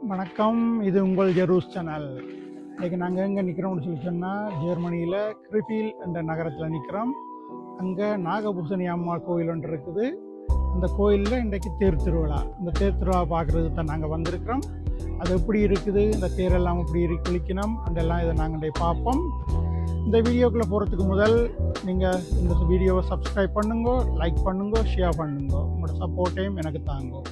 வணக்கம். இது உங்கள் ஜெரூஸ் சேனல். இன்றைக்கி நாங்கள் எங்கே நிற்கிறோம்னு சொல்லி சொன்னால், ஜெர்மனியில் கிரிஃபீல் என்ற நகரத்தில் நிற்கிறோம். அங்கே நாகபூசணி அம்மாள் கோயில் ஒன்று இருக்குது. அந்த கோயிலில் இன்றைக்கு தேர் திருவிழா. இந்த தேர் திருவிழா பார்க்குறது தான் நாங்கள் வந்திருக்கிறோம். அது எப்படி இருக்குது, இந்த தேரெல்லாம் எப்படி குளிக்கணும் அதெல்லாம் இதை நாங்கள் இன்றைக்கு பார்ப்போம். இந்த வீடியோக்குள்ளே போகிறதுக்கு முதல் நீங்கள் இந்த வீடியோவை சப்ஸ்கிரைப் பண்ணுங்க, லைக் பண்ணுங்க, ஷேர் பண்ணுங்க. உங்களோட சப்போர்ட்டையும் எனக்கு தாங்க.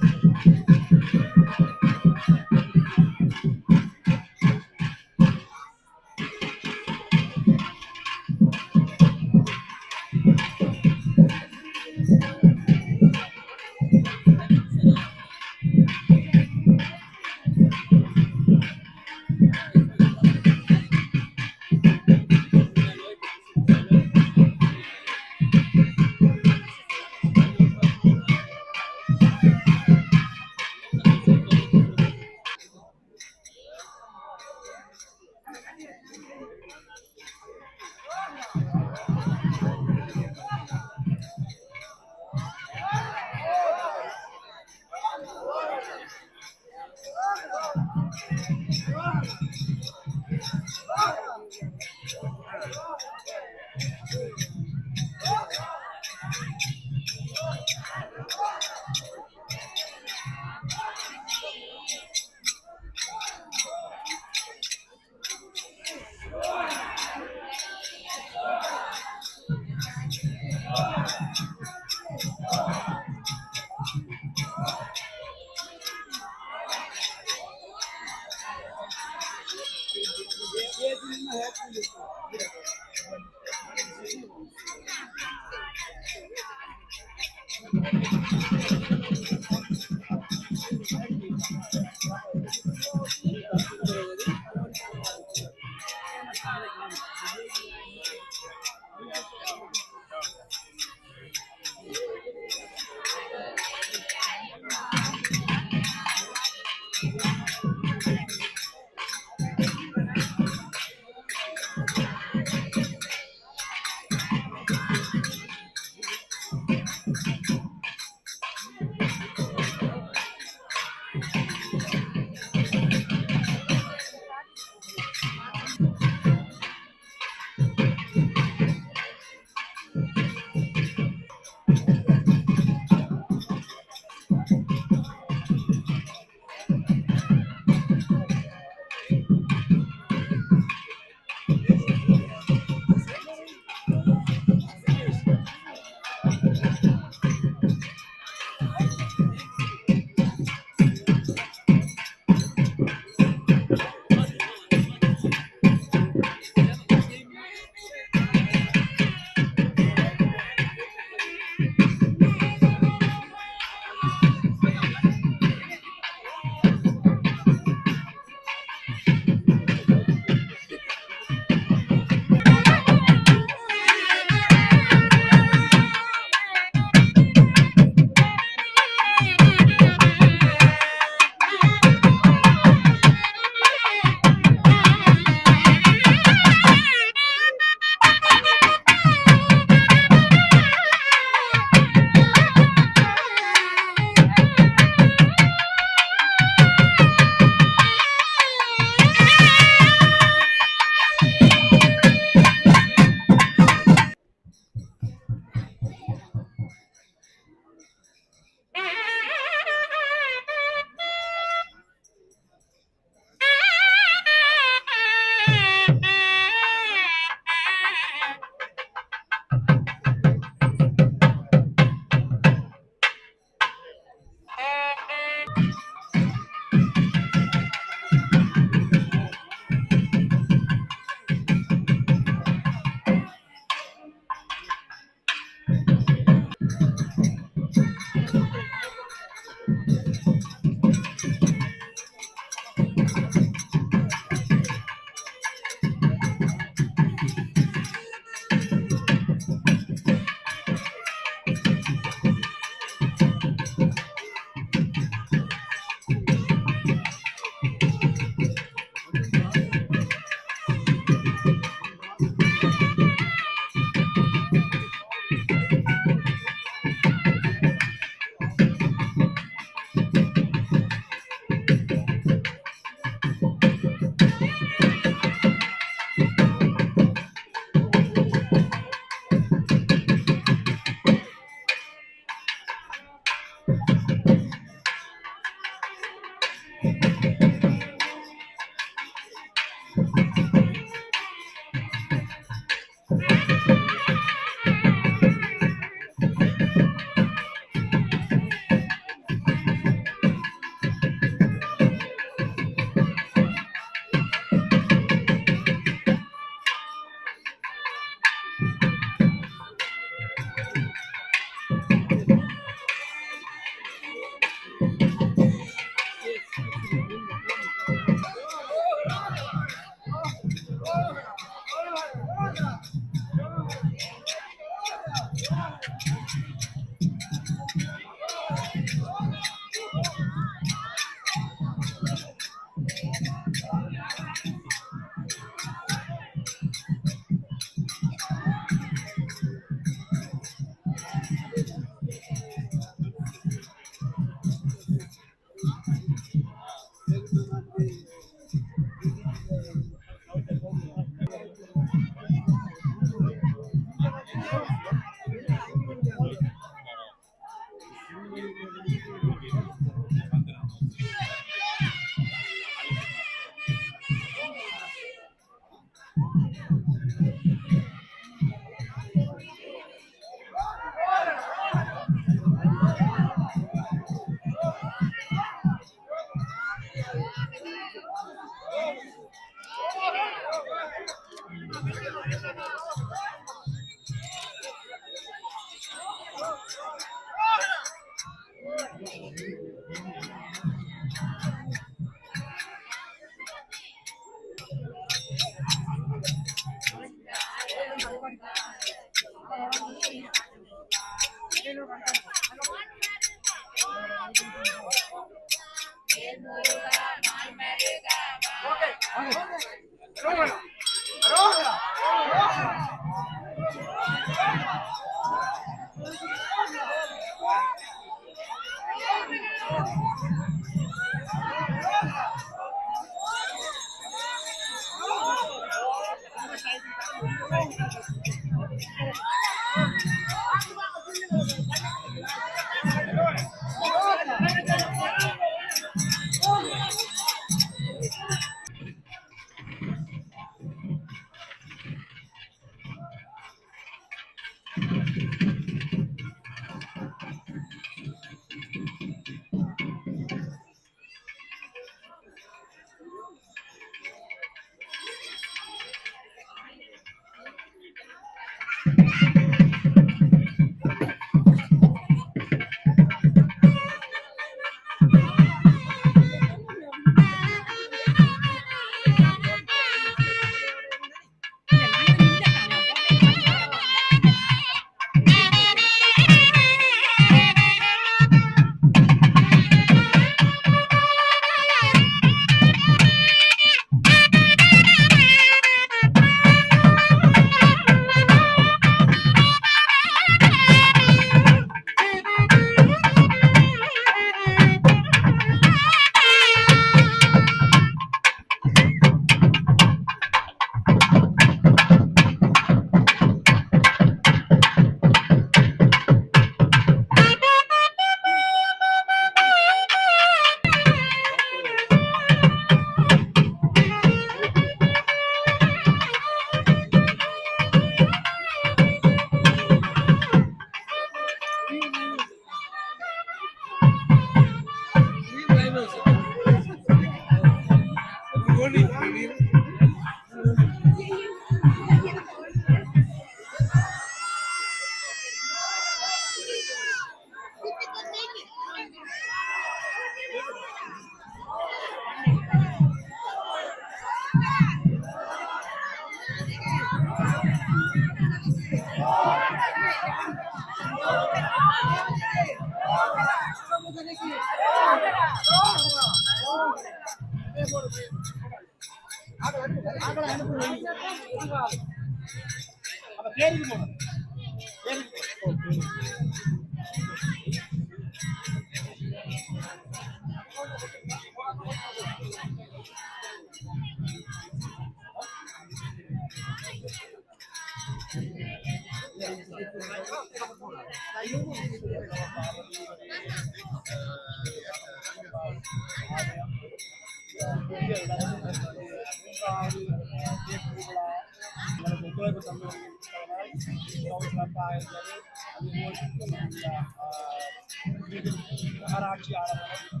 நகராட்சியாளர்களும்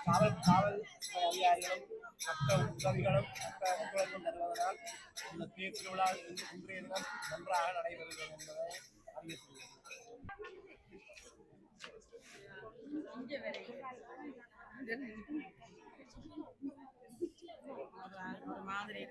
காவல் காவல் அதிகாரிகளும் மற்ற உதவிகளும் மற்ற ஒத்துழைப்பும் தருவதனால் இந்த தேர் திருவிழா இன்றைய தினம் நன்றாக நடைபெறுகிறது என்பதை அறிவித்துள்ளது. மாதிரி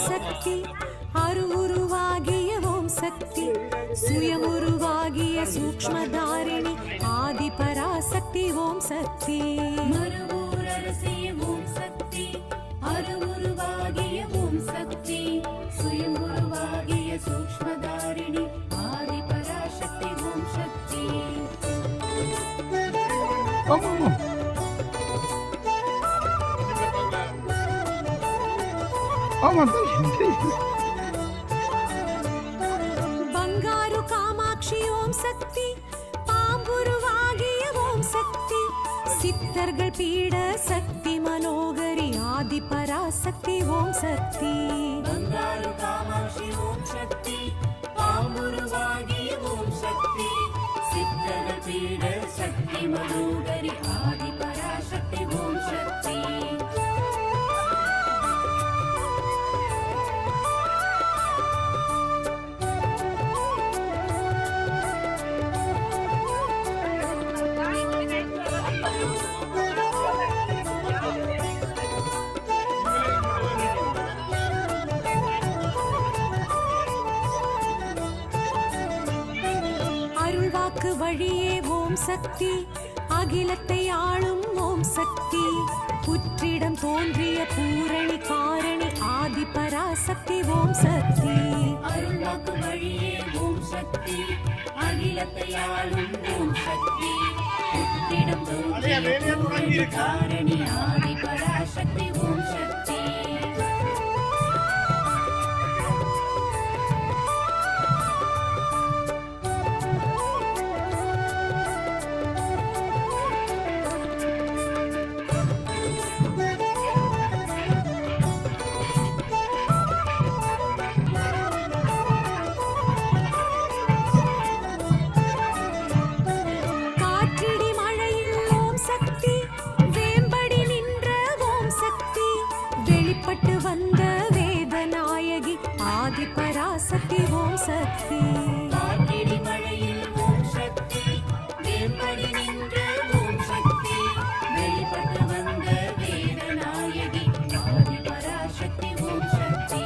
சக்தி அருவுருவாகிய ஓம் சக்தி சுயமுருவாகிய சூக்ஷ்மதாரிணி ஆதி பராசக்தி ஓம் சக்தி மருவூரரசிய ஓம் சக்தி அருவுருவாகிய ஓம் சக்தி சுயமுருவாகிய சூக்ஷ்மதாரிணி ஆதி பராசக்தி ஓம் சக்தி. ಬಂಗಾರು ಕಾಮಾಕ್ಷಿ ಓಂ சக்தி பாம்புருவாகிய ஓம் சக்தி சித்தர்கள் பீட சக்தி மனோகரி ஆதி பராசக்தி ஓம் சக்தி ಬಂಗಾರು ಕಾಮಾಕ್ಷಿ ஓம் சக்தி பாம்புருவாகிய ஓம் சக்தி சித்தர்கள் பீட சக்தி மனோகரி ஆதி பராசக்தி ஓம் சக்தி. வழியே ஓம் சக்தி அகிலத்தை ஆளும் ஓம் சக்தி புற்றிடம் தோன்றிய பூரணி காரணி ஆதி பராசக்தி ஓம் சக்தி அருள்வாக்கு வழியே ஓம் சக்தி அகிலத்தை ஆளும் ஓம் சக்தி புற்றிடம் தோன்றிய பூரணி காரணி ஆதி பராசக்தி ஓம் சக்தி. பராசக்தி ஓம் சக்தி காற்றிடி மழையில் ஓம் சக்தி வேம்படி நின்ற ஓம் சக்தி வெளிப்பட்டு வந்த வேதநாயகி ஆதி பராசக்தி ஓம் சக்தி.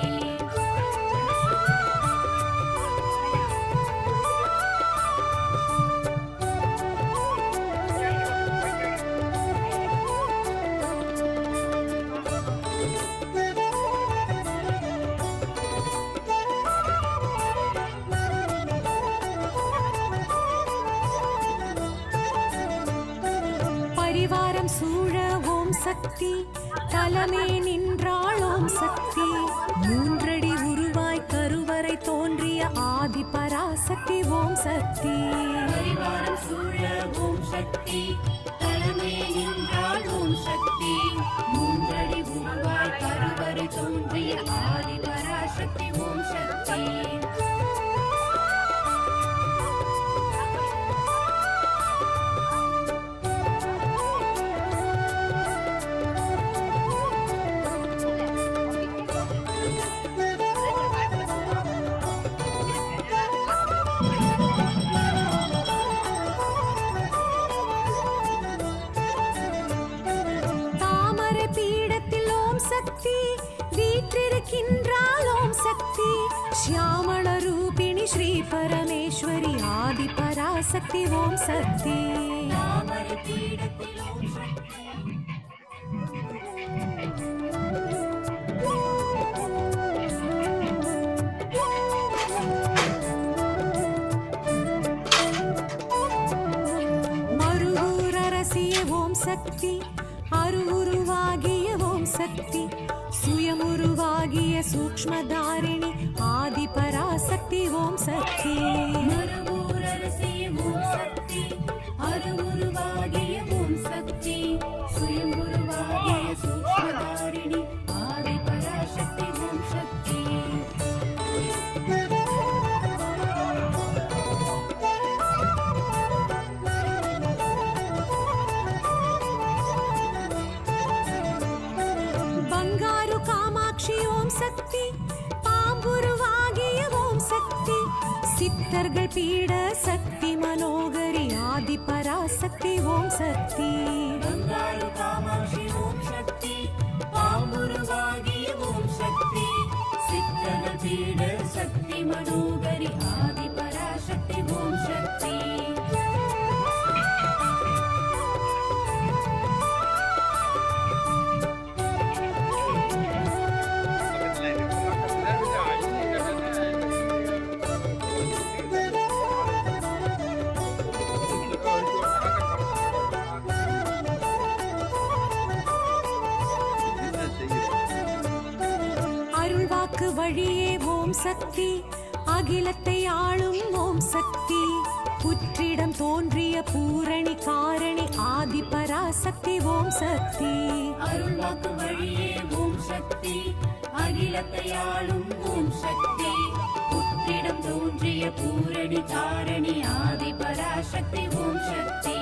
பரிவாரம் சூழ ஓம் சக்தி தலமே நின்றாள் ஓம் சக்தி மூன்றடி உருவாய் கருவறை தோன்றிய ஆதி பராசக்தி ஓம் சக்தி பரிவாரம் சூழ ஓம் சக்தி தலமே நின்றாள் ஓம் சக்தி மூன்றடி உருவாய் கருவறை தோன்றிய ஆதி பராசக்தி ஓம் சக்தி. சக்தி வீற்றிருக்கின்றாள் ஓம் சக்தி ஷியாமள ரூபிணி ஸ்ரீ பரமேஸ்வரி ஆதி பராசக்தி ஓம் சக்தி மருவூரரசிய ஓம் சக்தி அருவுருவாகிய ஓம் சக்தி சுயமுருவாகிய சூக்ஷ்மதாரிணி ஆதிபராசக்தி ஓம் சக்தி. மறுவூரரசி ஓம் சக்தி, அருவுருவாகிய ஓம் சக்தி, சுயமுருவாகிய சூக்ஷ்மதாரிணி ஆதிபராசக்தி ஓம் சக்தி. பங்காரு காமாட்சி ஓம் சக்தி, பாம்புருவாகிய ஓம் சக்தி, சித்தர்கள் பீட சக்தி மனோகரி ஆதி பராசக்தி ஓம் சக்தி. பங்காரு காமாட்சி ஓம் சக்தி, பாம்புருவாகிய ஓம் சக்தி, சித்தர்கள் பீட சக்தி மனோகரி ஆதி பராசக்தி ஓம் சக்தி. அருள்வாக்கு வழியே ஓம் சக்தி, அகிலத்தை ஆளும் ஓம் சக்தி, புற்றிடம் தோன்றிய பூரணி காரணி ஆதி பராசக்தி ஓம் சக்தி. அருள்வாக்கு வழியே ஓம் சக்தி, அகிலத்தை ஆளும் ஓம் சக்தி, புற்றிடம் தோன்றிய பூரணி காரணி ஆதி பராசக்தி ஓம் சக்தி.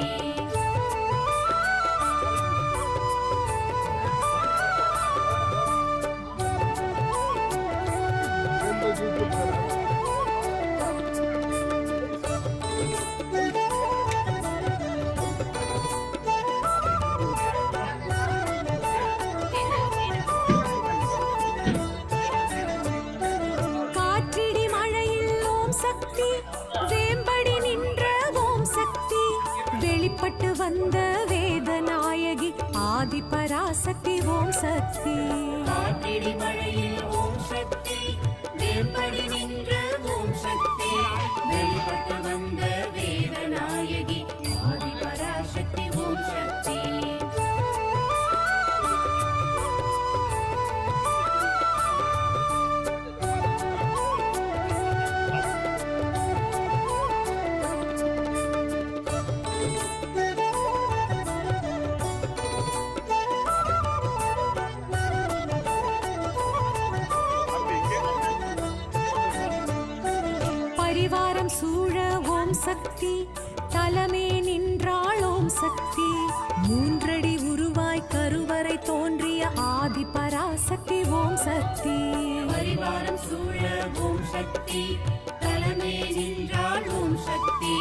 காற்றிடி மழையில் ஓம் சக்தி, வேம்படி நின்ற ஓம் சக்தி, வெளிப்பட்டு வந்த வேதநாயகி ஆதி பராசக்தி ஓம் சக்தி. காற்றிடி மழையில் ஓம் சக்தி, வேம்படி நின்ற ஓம் சக்தி, வெளிப்பட்டு வந்த வேதநாயகி ஆதி பராசக்தி ஓம் சக்தி. பரிவாரம் சூழ ஓம் சக்தி, தலமே நின்றாள் ஓம் சக்தி, மூன்றடி உருவாய் கருவறை தோன்றிய ஆதி பராசக்தி ஓம் சக்தி. பரிவாரம் சூழ ஓம் சக்தி, தலமே நின்றாள் ஓம் சக்தி,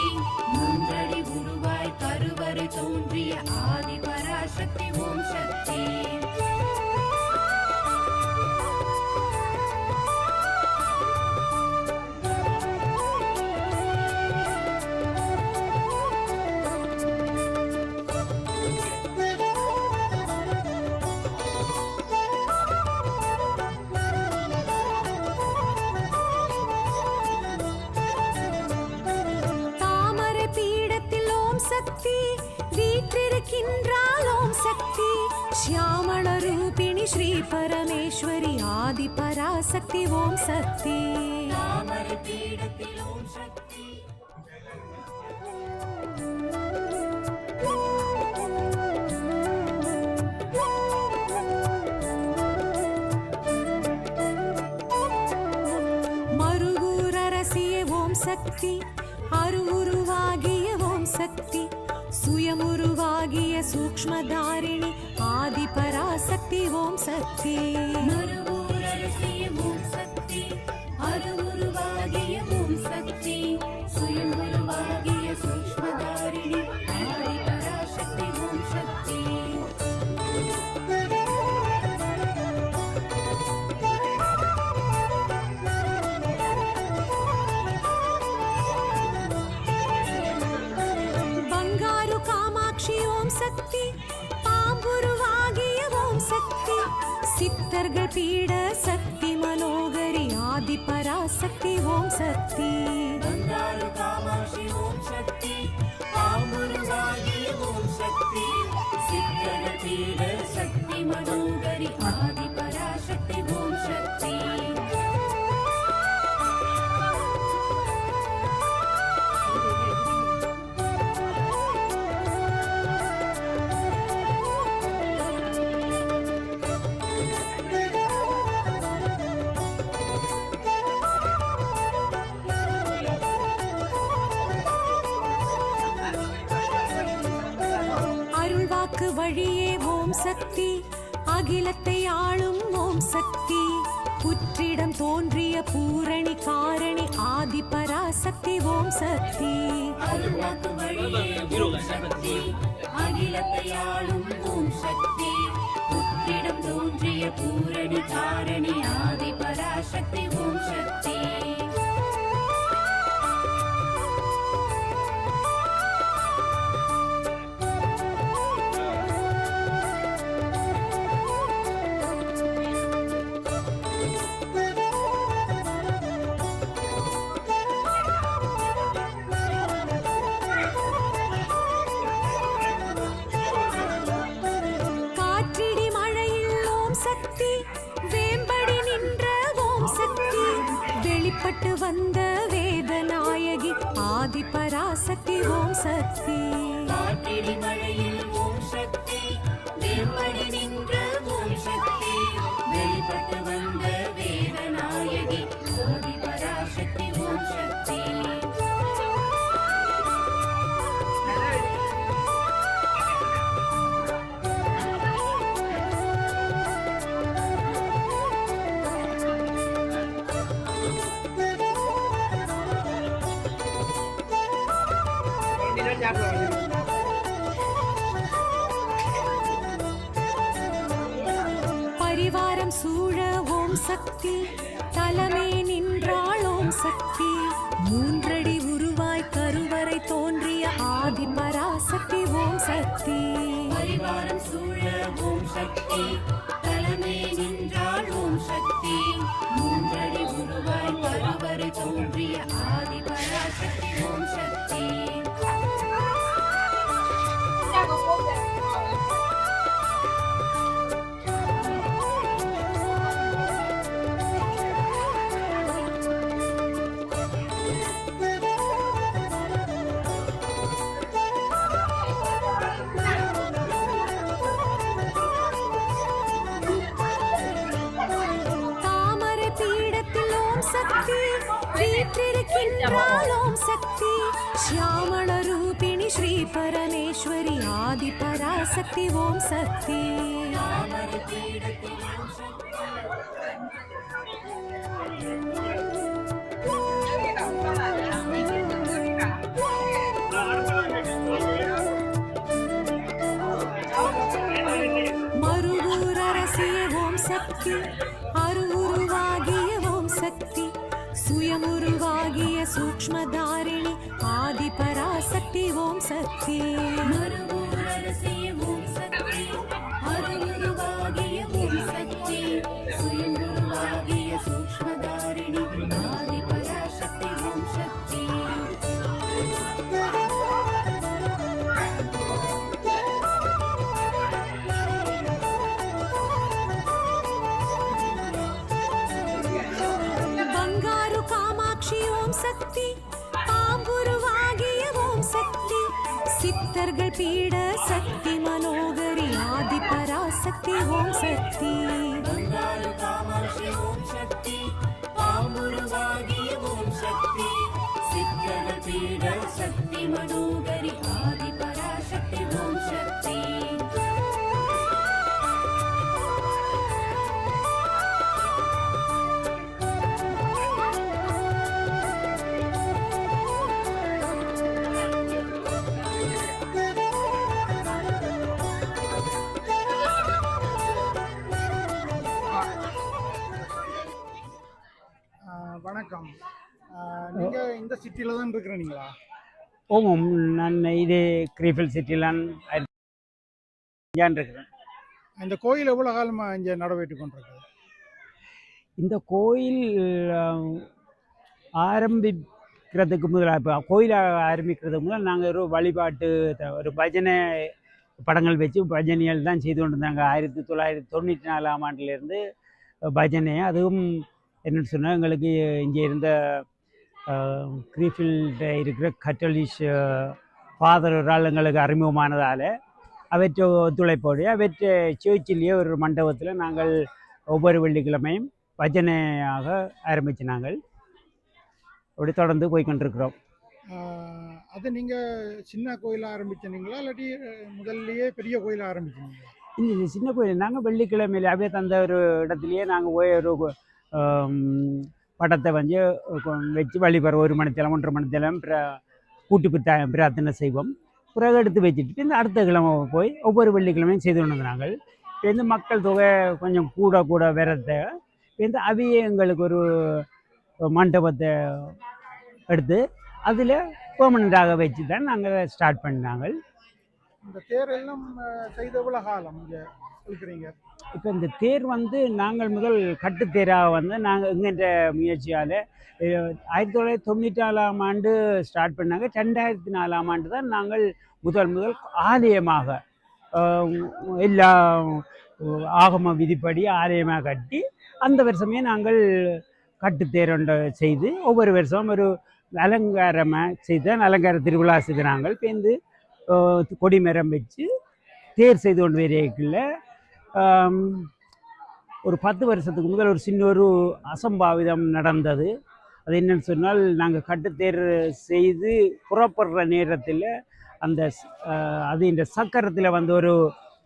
மூன்றடி உருவாய் கருவறை தோன்றிய ஆதி பராசக்தி ஓம் சக்தி. தாமரை பீடத்தில் ஓம் சக்தி, வீற்றிருக்கின்றாள் ஓம் சக்தி, ஷியாமள ரூபிணி ஸ்ரீ பரமேஸ்வரி ஆதி பராசக்தி ஓம் சக்தி. தாமரை பீடத்தில் ஓம் சக்தி. மறுவூரரசியே ஓம் சக்தி, அருவுருவாகிய ஓம் சக்தி, சுயமுருவாகிய சூக்ஷ்மதாரிணி ஆதி பராசக்தி ஓம் சக்தி. மறுவூரரசியே ஓம் சக்தி, அருவுருவாகிய ஓம் சக்தி, சுயமுருவாகிய சூக்ஷ்மதாரிணி ஆதி பராசக்தி ஓம் சக்தி. பங்காரு காமாட்சி ஓம் சக்தி, பாம்புருவாகிய ஓம் சக்தி, சித்தர்கள் பீட சக்தி மனோகரி ஆதி பராசக்தி ஓம் சக்தி. பங்காரு காமாட்சி ஓம் சக்தி, பாம்புருவாகிய ஓம் சக்தி, சித்தர்கள் பீட சக்தி மனோகரி ஆதி பராசக்தி அருள்வாக்கு வழியே ஓம் சக்தி அகிலத்தை ஆளும் ஓம் சக்தி புற்றிடம் தோன்றிய பூரணி காரணி ஆதி பராசக்தி ஓம் சக்தி அருள்வாக்கு வழியே ஓம் சக்தி அகிலத்தை ஆளும் ஓம் சக்தி புற்றிடம் தோன்றிய பூரணி காரணி ஆதி பராசக்தி ஓம் சக்தி காற்றிடி மழையில் ஓம் சக்தி வேம்படி நின்ற ஓம் சக்தி வெளிப்பட்டு வந்த வேதநாயகி ஆதி பராசக்தி ஓம் சக்தி காற்றிடி மழையில் ஓம் சக்தி வேம்படி நின்ற ஓம் சக்தி வெளிப்பட்டு வந்த வேதநாயகி ஆதி பராசக்தி ஓம் சக்தி பரிவாரம் சூழ ஓம் சக்தி தலைமே நின்றாள் ஓம் சக்தி மூன்றடி உருவாய் கருவறை தோன்றிய ஆதி பராசக்தி ஓம் சக்தி பரிவாரம் சூழ ஓம் சக்தி தலைமை நின்றாள் ஓம் சக்தி மூன்றடி உருவாய் கருவறை தோன்றிய ஆதி பராசக்தி ஓம் சக்தி தாமரை பீடத்தில் ஓம் சக்தி வீற்றிருக்கின்றாள் ஓம் சக்தி சியாமள ரூபிணி ஸ்ரீ பரமேஸ்வரி ஆதி பராசக்தி ஓம் சக்தி மறுவூர் அரசிய ஓம் சக்தி அருவுருவாகிய ஓம் சக்தி சுயமுருவாகிய சூக்ஷ்மதாரிணி ஆதி பராசக்தி ஓம் சக்தி மறுவூர் அரசிய ஓம் சக்தி அருவுருவாகிய ஓம் சக்தி சுயங்குருவாகிய சூக்ஷ்மதாரிணி ஆதி பராசக்தி ஓம் சக்தி பங்காரு காமாட்சி ஓம் சக்தி பாம்புருவாகிய ஓம் சக்தி சித்தர்கள் பீட சக்தி மனோகரி ஆதி பராசக்தி ஓம் சக்தி பங்காரு காமாட்சி ஓம் சக்தி பாம்புருவாகிய ஓம் சக்தி சித்தர்கள் பீட சக்தி மனோகரி ஆதி பராசக்தி ஓம் சக்தி வணக்கம். நீங்கள் இந்த சிட்டியில் தான் இருக்கிறீங்களா? ஓமம் நான் இதே கிரீஃபில் சிட்டிலான் இருக்கிறேன். இந்த கோயில் எவ்வளோ காலமாக இங்கே நடவேற்றி கொண்டிருக்கு? இந்த கோயில் ஆரம்பிக்கிறதுக்கு முதல்ல இப்போ கோயில் ஆரம்பிக்கிறதுக்கு முதல் நாங்கள் ஒரு வழிபாட்டு ஒரு பஜனை படங்கள் வச்சு பஜனைகள் தான் செய்து கொண்டு இருந்தாங்க. 1994ஆம் ஆண்டிலிருந்து பஜனை. அதுவும் என்னென்னு சொன்னால் எங்களுக்கு இங்கே இருந்த கிரீஃபில்ட இருக்கிற கத்தோலிக் ஃபாதர் ஒரு ஆள் எங்களுக்கு அறிமுகமானதால் அவற்றை ஒத்துழைப்போடு அவற்றை சேர்ச்சிலேயே ஒரு மண்டபத்தில் நாங்கள் ஒவ்வொரு வெள்ளிக்கிழமையும் பஜனையாக ஆரம்பித்து நாங்கள் அப்படி தொடர்ந்து போய்கொண்டிருக்கிறோம். அது நீங்கள் சின்ன கோயிலாக ஆரம்பிச்சினீங்களா இல்லாட்டி முதல்லயே பெரிய கோயிலாக ஆரம்பிச்சினீங்களா? இந்த சின்ன கோயில் நாங்கள் வெள்ளிக்கிழமையில அப்படியே தந்த ஒரு இடத்துலையே நாங்கள் போய் ஒரு படத்தை வந்து வச்சு வழிபடுற 1 மணித்தேலம் 1:30 மணித்தேலம் கூட்டு பிரார்த்தனை செய்வோம். பிறகு எடுத்து வச்சுட்டு இந்த அடுத்த கிழமை போய் ஒவ்வொரு வெள்ளிக்கிழமையும் செய்து கொண்டு நாங்கள் இந்த மக்கள் தொகை கொஞ்சம் கூட வரத இந்த அவையே எங்களுக்கு ஒரு மண்டபத்தை எடுத்து அதில் பெர்மனண்டாக வச்சு தான் நாங்கள் ஸ்டார்ட் பண்ணாங்க. இந்த தேரெல்லாம் செய்த எவ்வளோ காலம் இங்கே இருக்கிறீங்க? இப்போ இந்த தேர் வந்து நாங்கள் முதல் கட்டுத்தேராக வந்து நாங்கள் எங்கென்ற முயற்சியால் 1994ஆம் ஆண்டு ஸ்டார்ட் பண்ணாங்க. 2004ஆம் ஆண்டு தான் நாங்கள் முதல் ஆலயமாக எல்லா ஆகம விதிப்படி ஆலயமாக கட்டி அந்த வருஷமே நாங்கள் கட்டுத்தேரொண்ட செய்து ஒவ்வொரு வருஷம் ஒரு அலங்காரமாக செய்து அலங்கார திருவிழா செய்து நாங்கள் பேருந்து கொடிமரம் வச்சு தேர் செய்து கொண்டு வரைக்குள்ள ஒரு 10 வருஷத்துக்கு முதல் ஒரு சின்ன ஒரு அசம்பாவிதம் நடந்தது. அது என்னன்னு சொன்னால் நாங்கள் கட்டுத்தேர் செய்து புறப்படுற நேரத்தில் அந்த அது இந்த சக்கரத்தில் வந்து ஒரு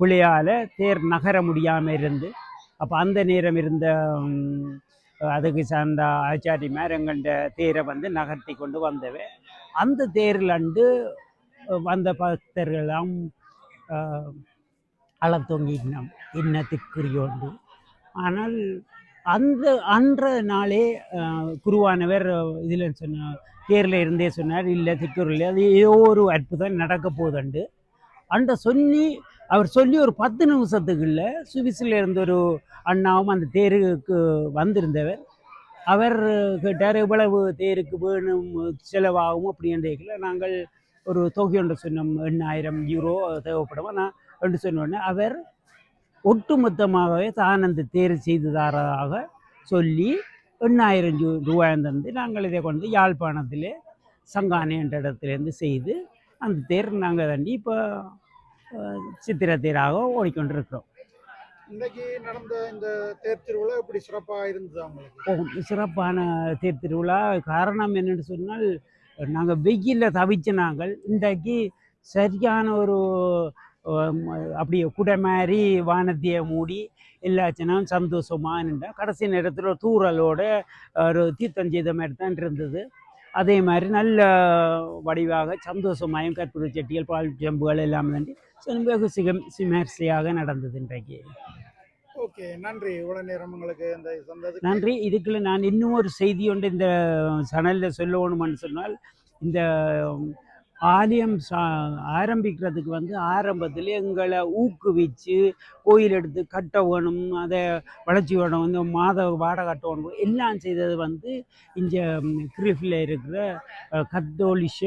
புள்ளியால் தேர் நகர முடியாமல் இருந்து அப்போ அந்த நேரம் இருந்த அதுக்கு சார்ந்த ஆச்சாரிமார் எங்கள்ட தேரை வந்து நகர்த்தி கொண்டு வந்தவை. அந்த தேரில் வந்த பக்தர்களெல்லாம் அளத்தொங்கினோம் இன்னத்துக்குரியோண்டு. ஆனால் அன்ற நாளே குருவானவர் இதில் சொன்ன தேரில் இருந்தே சொன்னார், இல்லை திக்கூரில் அது ஏதோ ஒரு அற்புதம் நடக்க போகுதுண்டு அவர் சொல்லி ஒரு 10 நிமிஷத்துக்குள்ள சுவிஸில் இருந்த ஒரு அண்ணாவும் அந்த தேருக்கு வந்திருந்தவர். அவர் கேட்டார் எவ்வளவு தேருக்கு வேணும் செலவாகும் அப்படின்றதுல நாங்கள் ஒரு தொகை ஒன்று சொன்னோம், 8,000 யூரோ தேவைப்படும். நான் என்று சொன்னோடனே அவர் ஒட்டுமொத்தமாகவே தான் அந்த தேர் செய்ததாக சொல்லி 8,000 ரூபாய் தந்து நாங்கள் இதை கொண்டு யாழ்ப்பாணத்திலே சங்கானை என்ற இடத்துலேருந்து செய்து அந்த தேர் நாங்கள் தாண்டி இப்போ சித்திர தேராக ஓடிக்கொண்டிருக்கிறோம். இன்றைக்கு நடந்த இந்த தேர் திருவிழா எப்படி சிறப்பாக இருந்தது அவங்களுக்கு? சிறப்பான தேர் திருவிழா. காரணம் என்னென்னு சொன்னால் நாங்கள் வெயிலில் தவிச்ச நாங்கள் இன்றைக்கு சரியான ஒரு அப்படியே குடை மாதிரி வானத்தையை மூடி எல்லாச்சும் சந்தோஷமாக இருந்தால் கடைசி நேரத்தில் ஒரு தூறலோட ஒரு தீர்த்தம் செய்த மாதிரி தான் இருந்தது. அதே மாதிரி நல்ல வடிவாக சந்தோஷமாயும் கற்பூர செட்டிகள் பால் ஜம்புகள் எல்லாம் தாண்டி வெகு சிமர்சையாக நடந்தது இன்றைக்கு. ஓகே, நன்றி. இவ்வளோ நேரம் உங்களுக்கு இந்த சந்தது நன்றி. இதுக்குள்ள நான் இன்னும் ஒரு செய்தி ஒன்று இந்த சேனலில் சொல்லணும்னு சொன்னால், இந்த ஆலயம் ஆரம்பிக்கிறதுக்கு வந்து ஆரம்பத்தில் எங்களை ஊக்குவிச்சு கோயில் எடுத்து கட்ட வேணும், அதை வளர்ச்சி வேணும், இந்த வாடகை கட்டணும் எல்லாம் செய்தது வந்து இங்கே கிரிஃபில் இருக்கிற கத்தோலிஷ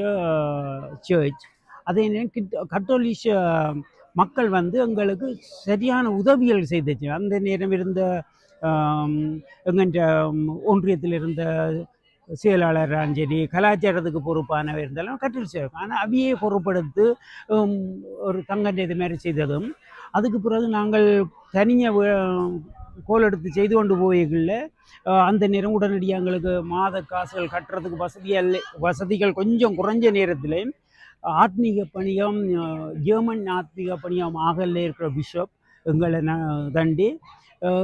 சர்ச். அதே நேரம் கத்தோலிஷ மக்கள் வந்து எங்களுக்கு சரியான உதவிகள் செய்துச்சு. அந்த நேரம் இருந்த எங்கள்கிட்ட ஒன்றியத்தில் இருந்த செயலாளர் சரி கலாச்சாரத்துக்கு பொறுப்பானவர் இருந்தாலும் கட்டில் ஆனால் அவையே பொறுப்படுத்து ஒரு தங்கன்ற இது மாதிரி செய்ததும் அதுக்கு பிறகு நாங்கள் தனியாக கோல் எடுத்து செய்து கொண்டு போய்களில் அந்த நேரம் உடனடியாக எங்களுக்கு மாத காசுகள் கட்டுறதுக்கு வசதிகள் கொஞ்சம் குறைஞ்ச நேரத்திலையும் ஆத்மீக பணியம் ஜெர்மன் ஆத்மீக பணியம் ஆகல இருக்கிற பிஷப் எங்களை தண்டி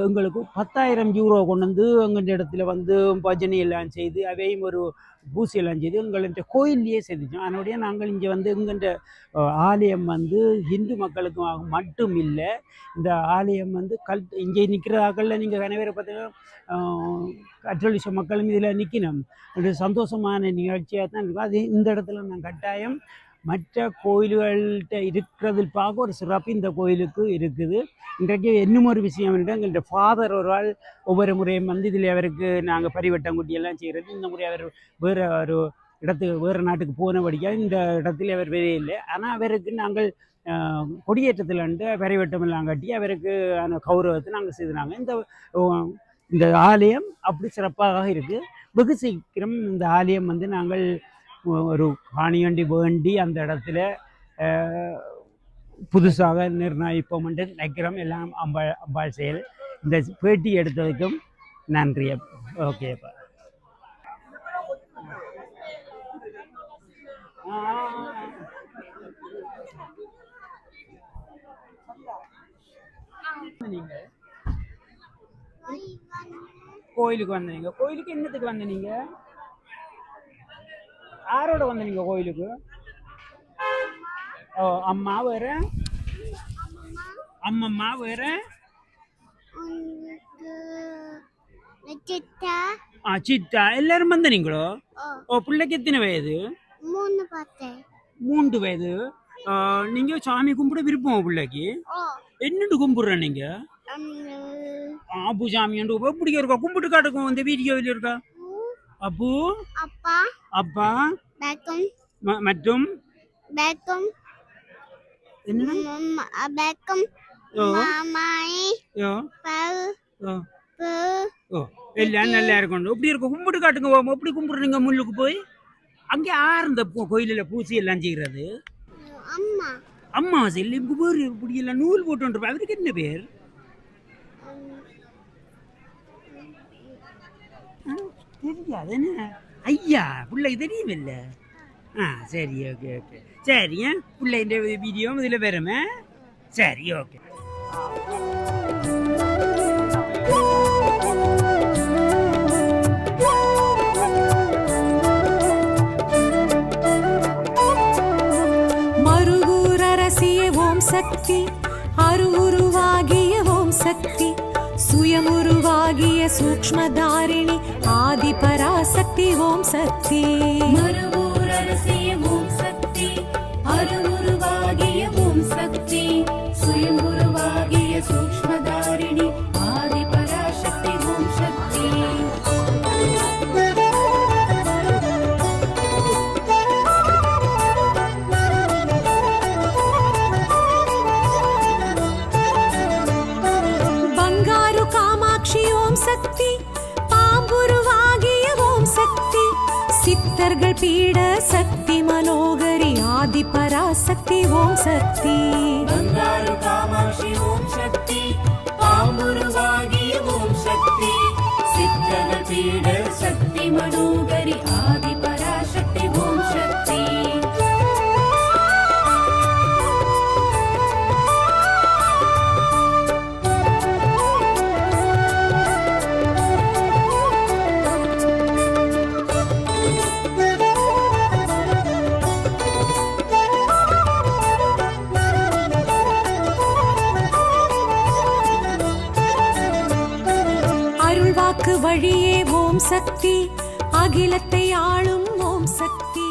எங்களுக்கு 10,000 யூரோ கொண்டு வந்து எங்கள் இடத்துல வந்து பஜனை எல்லாம் செய்து அவையும் ஒரு பூசியெல்லாம் செய்து எங்கள்கிட்ட கோயில்லையே செய்துச்சோம். அதனுடைய நாங்கள் இங்கே வந்து எங்கள்கிட்ட ஆலயம் வந்து இந்து மக்களுக்கு மட்டும் இல்லை, இந்த ஆலயம் வந்து இங்கே நிற்கிறதாக்களில் நீங்கள் கனவேரை பார்த்தீங்கன்னா கத்தோலிக்க மக்களும் இதில் நிற்கணும். அது சந்தோஷமான நிகழ்ச்சியாக தான் இருக்கும். அது இந்த இடத்துல நான் கட்டாயம் மற்ற கோயில்கள்கிட்ட இருக்கிறதில் பார்க்க ஒரு சிறப்பு இந்த கோயிலுக்கு இருக்குது. இன்றைக்கு இன்னும் ஒரு விஷயம் என்னென்னா, எங்கள்கிட்ட ஃபாதர் ஒரு ஆள் ஒவ்வொரு முறையும் வந்து இதில் அவருக்கு நாங்கள் பரிவட்டம் குட்டியெல்லாம் செய்கிறது. இந்த முறை அவர் வேறு நாட்டுக்கு போனபடியாக இந்த இடத்துல அவர் வேறே இல்லை. ஆனால் அவருக்கு நாங்கள் கொடியேற்றத்தில் பரிவட்டம் எல்லாம் கட்டி அவருக்கு கௌரவத்தை நாங்கள் செய்தாங்க. இந்த ஆலயம் அப்படி சிறப்பாக இருக்குது. வெகு சீக்கிரம் இந்த ஆலயம் வந்து நாங்கள் ஒரு காணியண்டி வேண்டி அந்த இடத்துல புதுசாக நிர்ணயிப்போம் என்று நினைக்கிறோம். எல்லாம் அம்பாள் செயல். இந்த பேட்டி எடுத்ததுக்கும் நன்றி. ஓகேப்பா. நீங்க கோயிலுக்கு வந்தீங்க. கோயிலுக்கு என்னத்துக்கு வந்தீங்க? யாரோட வந்தீங்க கோயிலுக்கு? ஓ, அம்மா வேற, அம்மம்மா வேற, சித்தா எல்லாரும் வந்தீங்களோ? ஓ, பிள்ளைக்கு எத்தனை வயது? 3 வயது. நீங்க சாமி கும்பிட விருப்பம் பிள்ளைக்கு? என்னண்டு கும்பிடுற நீங்க? அப்பு சாமி எப்படி இருக்கா? கும்பிட்டு காட்டுக்கும் இந்த வீடியோவில் இருக்கா? அப்பு, அப்பா மற்றும் எல்லாம் நல்லா இருக்கும். எப்படி இருக்கும்? கும்பிட்டு காட்டுங்க. எப்படி கும்பிடுறீங்க முள்ளுக்கு போய்? அங்கே யார் இந்த கோயிலில் பூசி எல்லாம் செய்யறது? அம்மா செல்லு பேர் இப்படி எல்லாம் நூல் போட்டு அவருக்கு என்ன பேர்? தெரியாது. என்ன ஐயா பிள்ளை தெரியும் இல்ல? சரி, ஓகே ஓகே, சரி. பிள்ளை இந்த வீடியோ இதில் வருமே. சரி, ஓகே. சக்தி அருவுருவாகிய ஓம் சக்தி சுயமுருவாகிய சூக்ஷ்மதாரிணி ஆதி பராசக்தி ஓம் சக்தி மறுவூரரசிய ஓம் சக்தி அருவுருவாகிய ஓம் சக்தி சுயமுருவாகிய சூக்ஷ்மதாரிணி ஆதி பராசக்தி ஓம் சக்தி சக்தி பாம்புருவாகிய ஓம் சக்தி சித்தர்கள் பீட சக்தி மனோகரி ஆதி பராசக்தி ஓம் சக்தி பங்காரு காமாட்சி ஓம் சக்தி பாம்புருவாகிய ஓம் சக்தி சித்தர்கள் பீட சக்தி மனோகரி ஆதி பராசக்தி ஓம் சக்தி வழியே ஓம் சக்தி அகிலத்தை ஆளும் ஓம் சக்தி